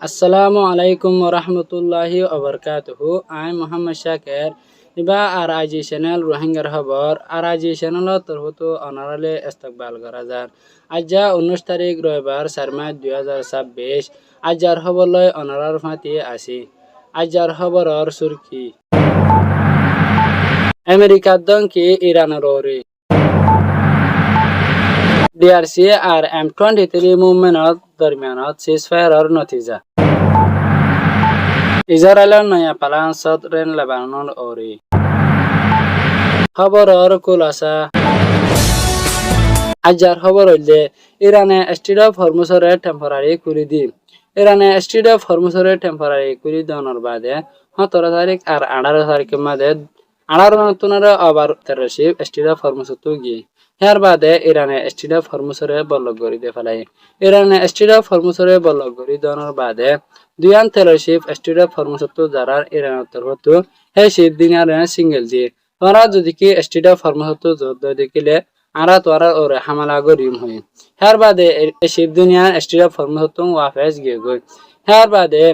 আসসালামু আলাইকুম ওরহমতুল্লাহি ওবরকাতুহু। আই মোহাম্মদ শাকের ইবা আর আইজি চ্যানেল রোহিঙ্গার খবর আর আইজি চ্যানেলত তরফতো অনারালে ইস্তকবাল করা যার আজ্জা 19 তারিখ রবিবার 4 মার্চ 2026 আজ্জার খবর লয় অনারার ফাঁতি আসি। আজ্জার খবরর সুরকি আমেরিকার দংকি ইরানের ওরে ডিআরসি আর M23 মুভমেন্টর দরমিয়ানত সিজফায়ারর নতিজা ইসরায়েলের নয়া পালান সদরেন লেবানন ওরি খবরর কুলাসা আজ্জার খবর হইলে ইরানে স্টেট অফ হরমুজরে টেম্পোরারি খুলি দি ইরানে স্টেট অফ হরমুজরে টেম্পোরারি খুলি দেওয়ার বাদে 17 তারিখ আর 18 তারিখের মধ্যে 18 নতুনের আবার তেরোশিপ স্টেট অফ হরমুজতো গিয়ে এর বাদে ইরানে স্টেট অফ হরমুজরে বলক গড়ি দিয়ে ফেলাই ইরানে স্টেট অফ হরমুজরে বলক গড়ি দেওয়ার বাদে দুয়ান তেরোশিপ স্টেট অফ হরমুজতো যারা ইরানের তরফত হে শীত দিন আর সিঙ্গেল দিয়ে তোরা যদি কি স্টেট অফ হরমুজতো যোদ্ধ দেখিলে আরা তোরা ওরে হামলা গরিম হই হের বাদে শীত দুনিয়া স্টেট অফ হরমুজতো ওয়াফেস গিয়ে গই হের বাদে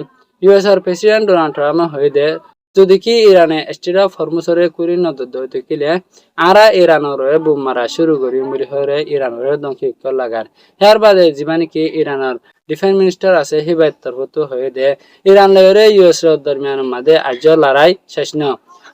ইউএস এর প্রেসিডেন্ট ডোনাল্ড ট্রাম্প হয়ে দে যদি কি ইরানে স্টেট অফ হরমুজরে কুরি নদদ্দ দেখিলে আরা ইরানের বুম মারা শুরু করিম বলি হরে ইরানের দংশি লাগার হের বাদে জীবানি কি ইরানের ডিফেন্স মিনিস্টার আছে হিবাইত তরফত হয়ে দে ইরান লয়রে ইউএস এর দরমিয়ান মাঝে আজ লড়াই শেষ ন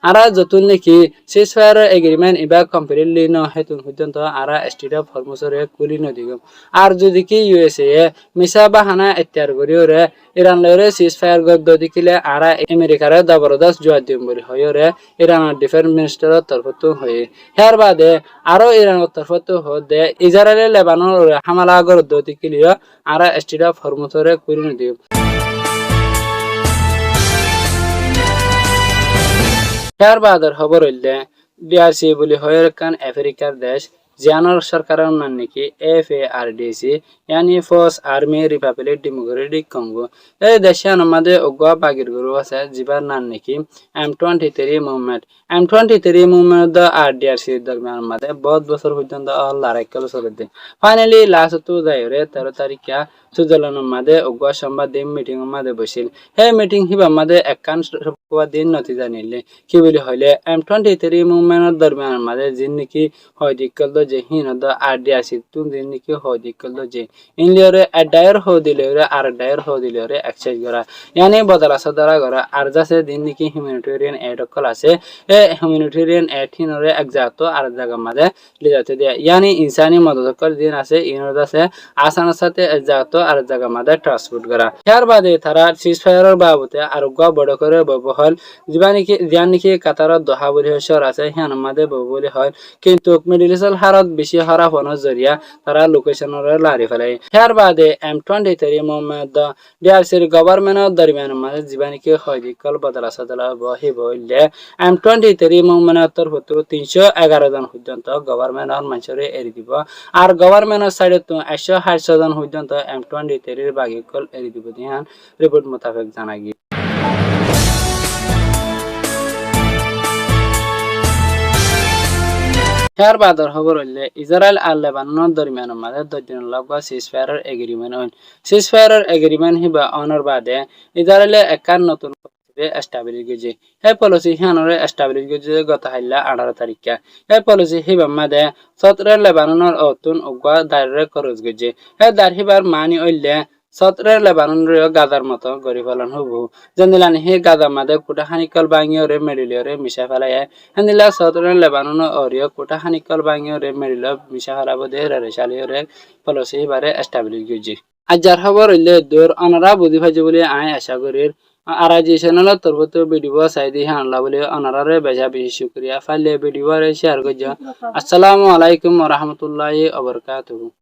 আরা যতুন নাকি সিজফায়ার এগ্রিমেন্ট ইবা কমপ্লিটলি ন হেতুন পর্যন্ত আরা স্টেট অফ হরমুজরে কুলি নদিগম আর যদি কি ইউএসএ মিসা বাহানা এত্যার করিওরে ইরান লয়রে সিজফায়ার গদ্দ দেখিলে আরা আমেরিকার জবরদস্ত জবাব দিম বলি হয়রে ইরানের ডিফেন্স মিনিস্টারের তরফত হয়ে হের বাদে আরো ইরানের তরফত হদে ইসরায়েল লেবানন হামলা গদ্দ দেখিলিও আরা স্টেট অফ হরমুজরে কুলি নদিগম হের বাদর খবর হইলে ডিআরসি বলি হয়ের কান আফ্রিকার দেশ জিয়ানোর সরকারের নাম নাকি FARDC यानी force army Republic Democratic Congo এই দেশে আমাদের অগুয়া বাগির গরু আছে জিবার নাম নাকি M23 মুভমেন্ট M23 মুভমেন্ট আর ডিআরসি দরমিয়ান মাঝে বহুত বছর পর্যন্ত লড়াই করে চলতে ফাইনালি লাস্ট তো যাইরে 13 তারিখে সুইজারল্যান্ডের মাঝে অগুয়া সাংবাদিক মিটিং মাঝে বসিল সেই মিটিং হিবা মাঝে একান দিন নতিজা নিলে কি বলি হইলে M23 মুভমেন্টের দরমিয়ান মাঝে জিন নাকি হয় দিকল যে হিনদ আর ডিআরসি তুন জিন নাকি হয় দিকল যে ইনলিওরে ডায়ার হো দিলেরে আর ডায়ার হো দিলেরে এক্সচেঞ্জ করা यानी বদলা সদরা করা আর যাচ্ছে দিন নাকি হিউম্যানিটেরিয়ান এড কল আছে এ হিউম্যানিটেরিয়ান এড হিনরে একজাত আর জায়গা মাঝে লিজাতে দেয়া यानी ইনসানি মদত কর দিন আছে ইনর আছে আসানের সাথে একজাত আর জায়গা মাঝে ট্রান্সপোর্ট করা এর বাদে তারা সিজফায়ারের বাবতে আর গা বড় করে ব্যবহার জীবানিকে কাতারত দহা বলি শহর আছে হিয়ান মাঝে বলি হয় কিন্তু মিডল ইস্টের হারত বেশি হারা হওয়ার জরিয়া তারা লোকেশনের লারি ফেলে এর বাদে M23 মুভমেন্ট ডিআরসির গভর্নমেন্টের দরমিয়ান মাঝে জীবানিকে হয় দিকল বদলা সদলা বহি বললে M23 মুভমেন্টের তরফত 311 জন পর্যন্ত গভর্নমেন্টের মানুষরে এরি দিব আর গভর্নমেন্টের সাইডে তো 160 জন পর্যন্ত M23 বাগিকল এরি দিব দিয়ান রিপোর্ট মোতাবেক জানা গিয়ে এর বাদর খবর হইলে ইসরায়েল আর লেবাননের দরমিয়ানের মাঝে 10 দিনের লগা সিজফায়ারের এগ্রিমেন্ট হইল সিজফায়ারের এগ্রিমেন্ট হিবা অনর বাদে ইসরায়েলে একান নতুন এস্টাবলিশ গেছে এই পলিসি হিয়ানরে এস্টাবলিশ গেছে গত হাইলা 18 তারিখে এই পলিসি হিবা মাঝে 17 লেবাননের অতুন উগা দায়রে খরচ গেছে এই দার হিবার মানি হইলে 17 লেবাননের গাদার মতো গরি ফেলান হবু জেন্দিলানি হে গাদা মাদে কুটা হানিকল বাঙিয়রে মেডিলিয়রে মিশা ফেলায় হেন্দিলা 17 লেবানন অরিয় কুটা হানিকল বাঙিয়রে মেডিল মিশা ফেলাব দে রে শালিয়রে পলিসি বারে এস্টাবলিশ গেছে আজার খবর হইলে দূর অনারা বুঝি ভাজি বলে আই আশা করির আর আজ চ্যানেলত তরফত ভিডিও সাইদি হানলা বলে অনারারে বেজা বেশি শুকরিয়া ফাইলে ভিডিও রে শেয়ার করজ আসসালামু আলাইকুম ওয়া রাহমাতুল্লাহি ওয়া বারাকাতুহু।